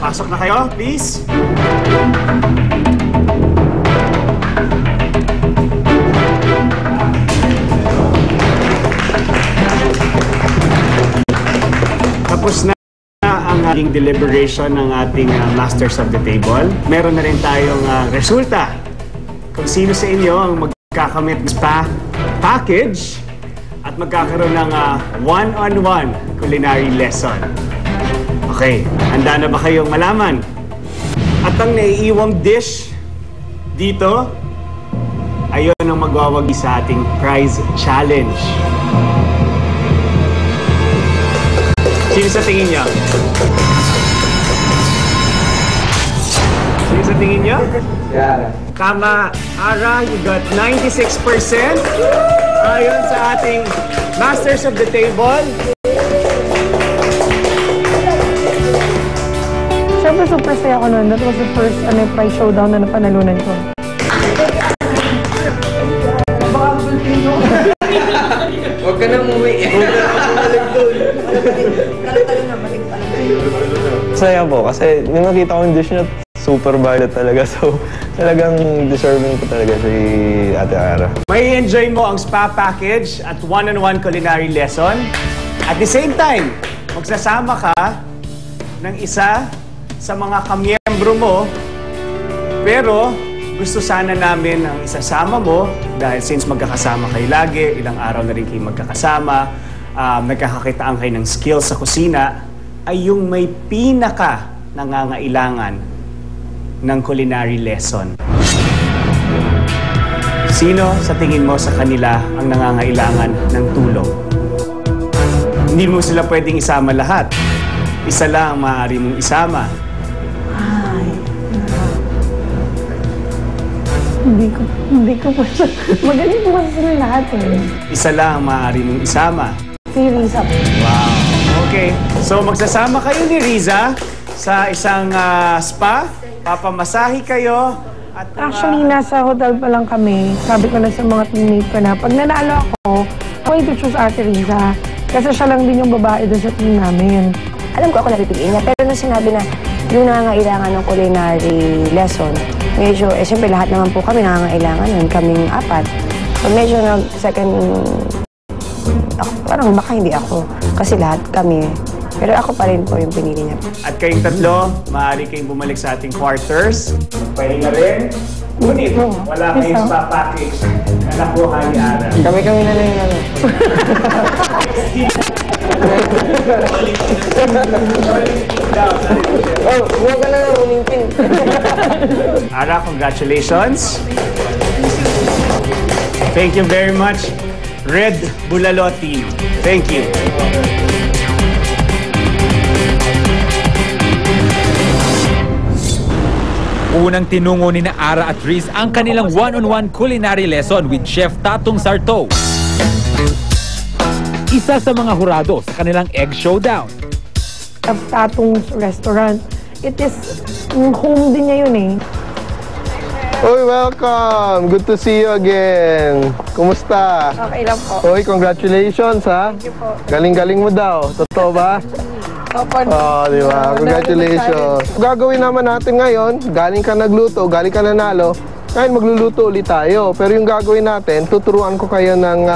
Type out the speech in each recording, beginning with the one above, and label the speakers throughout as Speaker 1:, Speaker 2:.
Speaker 1: pasok na kayo, please. Tapos na ang ating deliberation ng ating Masters of the Table. Meron na rin tayong resulta kung sino sa inyo ang magkakamit ng spa package at magkakaroon ng one-on-one culinary lesson. Okay, handa na ba kayong malaman? At ang naiiwang dish dito, ayun ang magwawagi sa ating prize challenge. Sino sa tingin niyo? Sino sa tingin niyo?
Speaker 2: Yeah.
Speaker 1: Tama, Ara, you got 96%. Ayon sa ating Masters of the Table.
Speaker 3: Siyempre, super saya ko noon. That was the first prize showdown na napanalunan ko.
Speaker 2: Huwag ka nang umuwi.
Speaker 4: Saya po kasi nung nakita ko yung dish niya, super violet talaga. So, talagang deserving ko talaga si Ate Ara.
Speaker 1: May enjoy mo ang spa package at one-on-one culinary lesson. At the same time, magsasama ka ng isa sa mga kamiyembro mo, pero gusto sana namin ang isasama mo dahil since magkakasama kayo lagi, ilang araw na rin kayo magkakasama, nagkakakitaan kayo ng skills sa kusina, ay yung may pinaka nangangailangan ng culinary lesson. Sino sa tingin mo sa kanila ang nangangailangan ng tulong? Hindi mo sila pwedeng isama lahat. Isa lang ang maaari mong isama.
Speaker 3: Hindi ko pa siya. Magaling po kasi sila lahat eh.
Speaker 1: Isa lang ang maaari mong isama.
Speaker 3: Si Riza.
Speaker 1: Wow. Okay. So magsasama kayo ni Riza sa isang spa. Papamasahe kayo. At
Speaker 3: Actually, nasa hotel pa lang kami. Sabi ko na sa mga teammate ko na pag nanalo ako, going to choose Ate Riza. Kasi siya lang din yung babae doon sa team namin.
Speaker 5: Alam ko ako napipiliin niya, pero nung sinabi na yung nangangailangan ng culinary lesson, medyo, siyempre lahat naman po kami nangangailangan nun, kaming apat. So medyo nag-second, parang baka hindi ako, kasi lahat kami. Pero ako pa rin po yung pinili niya.
Speaker 1: At kayong tatlo, maaari kayong bumalik sa ating quarters. Pahinga rin. Ngunit, wala kayong spa package na nakuha ni Ara.
Speaker 2: Kami na lang yung ano. Oh, huwag ka na lang umingpin.
Speaker 1: Ara, congratulations. Thank you very much, Red Bulalo team. Thank you.
Speaker 6: Unang tinungo ni na Ara at Riz ang kanilang one-on-one culinary lesson with Chef Tatong Sarto. Isa sa mga hurado sa kanilang egg showdown.
Speaker 3: At Tatong's restaurant, it is home din niya yun eh.
Speaker 4: Uy, welcome! Good to see you again. Kumusta?
Speaker 3: Okay lang po.
Speaker 4: Uy, congratulations ha.
Speaker 3: Thank you po.
Speaker 4: Galing-galing mo daw. Totoo ba?
Speaker 3: Opo.
Speaker 4: Di ba? Congratulations. Gagawin naman natin ngayon, galing ka nagluto, galing ka nanalo, ngayon magluluto ulit tayo. Pero yung gagawin natin, tuturuan ko kayo ng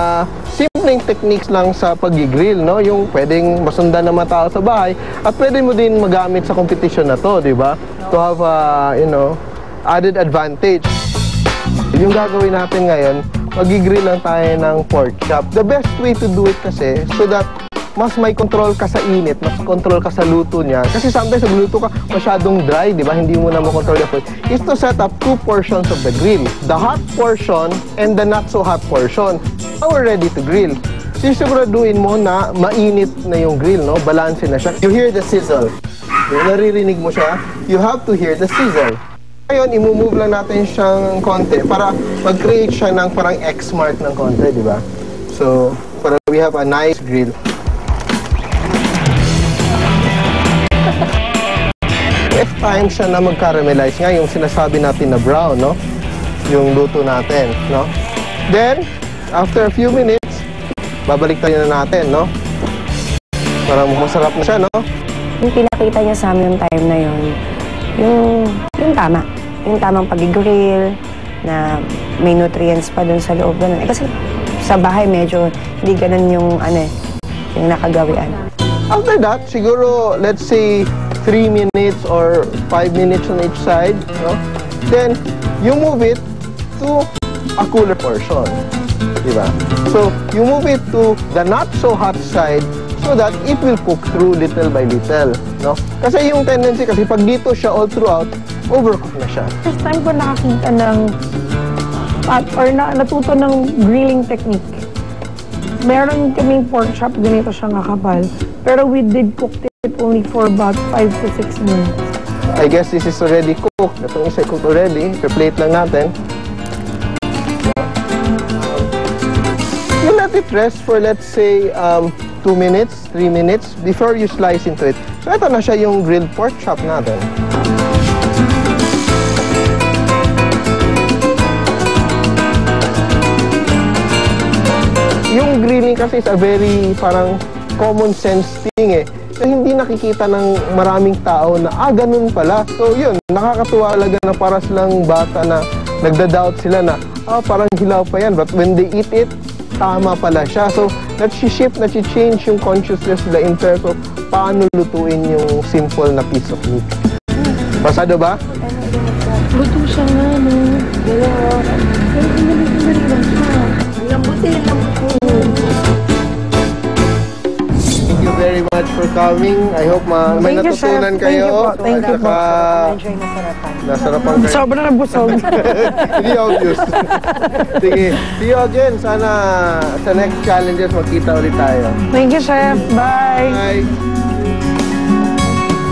Speaker 4: simpleng techniques lang sa pag-grill, no? Yung pwedeng masundan ng mga tao sa bahay at pwede mo din magamit sa competition na to, di ba? To have, added advantage. Yung gagawin natin ngayon, mag-grill lang tayo ng pork chop. The best way to do it kasi, so that mas may control ka sa init, mas control ka sa luto niya. Kasi sometimes nagluto ka masyadong dry, di ba? Hindi mo na makontrol yung food. Is to set up two portions of the grill. The hot portion and the not so hot portion. Now we're ready to grill. Sisiguraduhin mo na mainit na yung grill, no? Balanse na siya. You hear the sizzle. Naririnig mo siya. You have to hear the sizzle. Ngayon, i-move lang natin siyang konti para mag-create siya ng parang X mark ng konti, di ba? So, para we have a nice grill. If time siya na mag-caramelize nga, yung sinasabi natin na brown, no? Yung luto natin, no? Then, after a few minutes, babalik tayo na natin, no? Parang masarap na siya, no?
Speaker 5: Yung pinakita niya sa amin yung time na yun, yung tama. Yung tamang pag-grill, na may nutrients pa dun sa loob. Ganun. Kasi sa bahay medyo hindi ganun yung, yung nakagawian.
Speaker 4: After that, siguro, let's say, 3 minutes or 5 minutes on each side, no? Then, you move it to a cooler portion. Diba? So, you move it to the not so hot side so that it will cook through little by little, no? Kasi yung tendency kasi pag dito siya all throughout, overcook na siya.
Speaker 3: First time ko nakakita ng natuto ng grilling technique. Meron kaming pork chop, ganito siya kakapal. Pero we did cook it only for about 5 to 6 minutes.
Speaker 4: I guess this is already cooked. Itong isa cooked already. Pe-plate lang natin. You let it rest for let's say 2 minutes, 3 minutes before you slice into it. So ito na siya yung grilled pork chop natin. Yung grilling kasi is a very parang common sense thing eh. So, hindi nakikita ng maraming tao na, ganun pala. So, yun, nakakatuwa talaga na para silang bata na nagda-doubt sila na, parang hilaw pa yan. But when they eat it, tama pala siya. So, nag-shift, nag-change yung consciousness nila in terms of paano lutuin yung simple na piece of meat. Pasado ba?
Speaker 3: Luto siya nga, no? Lambutin.
Speaker 4: Thank you very much for coming. I hope may
Speaker 3: Thank you,
Speaker 4: natutunan
Speaker 3: Chef.
Speaker 4: kayo.
Speaker 3: Thank you po.
Speaker 5: Enjoy na sarapan.
Speaker 4: Nasarapan kayo.
Speaker 3: Sobrang nabusog.
Speaker 4: Hindi obvious. Sige, see you again. Sana sa next challenges magkita ulit tayo.
Speaker 3: Thank you, Chef. Bye.
Speaker 4: Bye!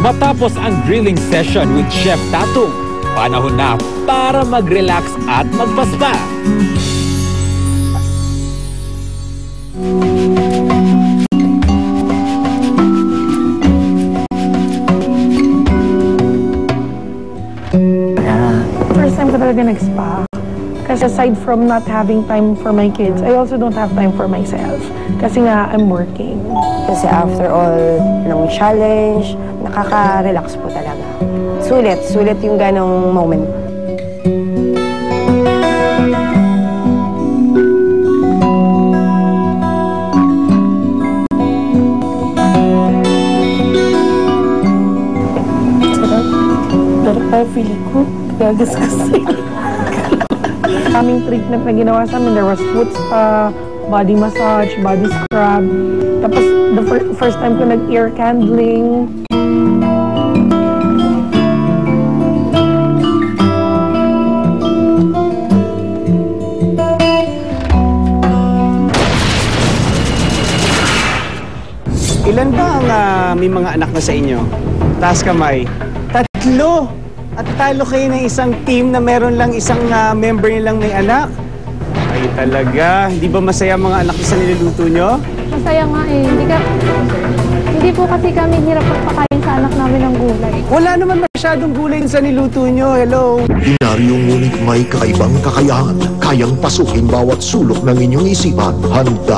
Speaker 6: Matapos ang grilling session with Chef Tatung, panahon na para mag-relax at magpaspa.
Speaker 3: First time ko talaga nag-spa. Kasi aside from not having time for my kids, I also don't have time for myself. Kasi nga, I'm working.
Speaker 5: Kasi after all ng challenge, nakaka-relax po talaga. Sulit yung ganong moment.
Speaker 3: Feeling ko, gagas-gas. Aming treatment na ginawa sa amin, there was foot spa, body massage, body scrub. Tapos, the first time ko nag-ear candling.
Speaker 1: Ilan ba ang may mga anak na sa inyo? Taas kamay. 3! At talo kayo ng isang team na meron lang isang member nilang may anak? Ay talaga, hindi ba masaya mga anak sa niluluto nyo?
Speaker 7: Masaya nga eh. Hindi po kasi kami hirap pagpakain sa anak namin ng gulay.
Speaker 1: Wala naman masyadong gulay sa niluto nyo. Hello?
Speaker 8: Ordinaryo ngunit may kakaibang kakayahan, kayang pasukin bawat sulok ng inyong isipan. Handa